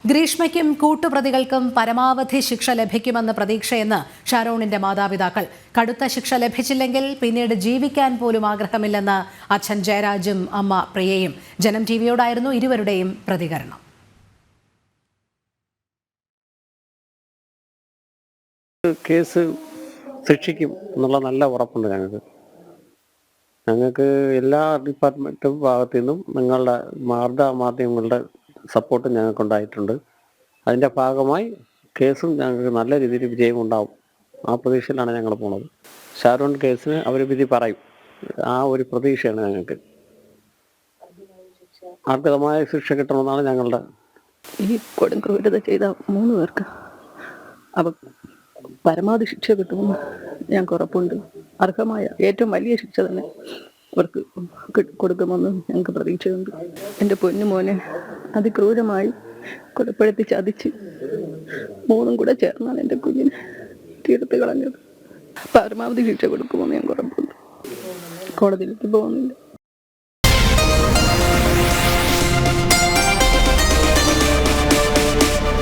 ഗ്രീഷ്മയ്ക്കും കൂട്ടുപ്രതികൾക്കും പരമാവധി ശിക്ഷ ലഭിക്കുമെന്ന് പ്രതീക്ഷയെന്ന് ഷാരോണിന്റെ മാതാപിതാക്കൾ. കടുത്ത ശിക്ഷ ലഭിച്ചില്ലെങ്കിൽ പിന്നീട് ജീവിക്കാൻ പോലും ആഗ്രഹമില്ലെന്ന് അച്ഛൻ ജയരാജും അമ്മ പ്രിയയും. ജനം ടിവിയോടായിരുന്നു ഇരുവരുടെയും പ്രതികരണം. കേസ് ശിക്ഷിക്കും എന്നുള്ള നല്ല ഉറപ്പുണ്ട് ഞങ്ങൾക്ക് എല്ലാ ഡിപ്പാർട്ട്മെൻറ്റും ഭാഗത്തു നിന്നും നിങ്ങളുടെ മാധ്യമങ്ങളുടെ സപ്പോർട്ടും ഞങ്ങൾക്കുണ്ടായിട്ടുണ്ട്. അതിൻ്റെ ഭാഗമായി കേസും ഞങ്ങൾക്ക് നല്ല രീതിയിൽ വിജയമുണ്ടാവും. ആ പ്രതീക്ഷയിലാണ് ഞങ്ങൾ പോണത്. ഷാരോൺ കേസിന് അവർ വിധി പറയും. ആ ഒരു പ്രതീക്ഷയാണ് ഞങ്ങൾക്ക്. അർഹമായ ശിക്ഷ കിട്ടണമെന്നാണ് ഞങ്ങളുടെ. ഈ കൊടും ക്രൂരത ചെയ്ത 3 പേർക്ക് പരമാവധി ശിക്ഷ കിട്ടുമെന്ന് ഞങ്ങൾക്ക് ഉറപ്പുണ്ട്. അർഹമായ ഏറ്റവും വലിയ ശിക്ഷ തന്നെ അവർക്ക് കൊടുക്കുമെന്ന് ഞങ്ങൾക്ക് പ്രതീക്ഷയുണ്ട്. എൻ്റെ പൊന്നുമോനെ അതിക്രൂരമായി കൊലപ്പെടുത്തി ചതിച്ച് 3 കൂടെ ചേർന്നാണ് എൻ്റെ കുഞ്ഞിനെ തീർത്ത് കളഞ്ഞത്. പരമാവധി ശിക്ഷ കൊടുക്കുമെന്ന് ഞങ്ങൾക്ക് ഉറപ്പുണ്ട്. കോടതിയിലേക്ക് പോകുന്നില്ല.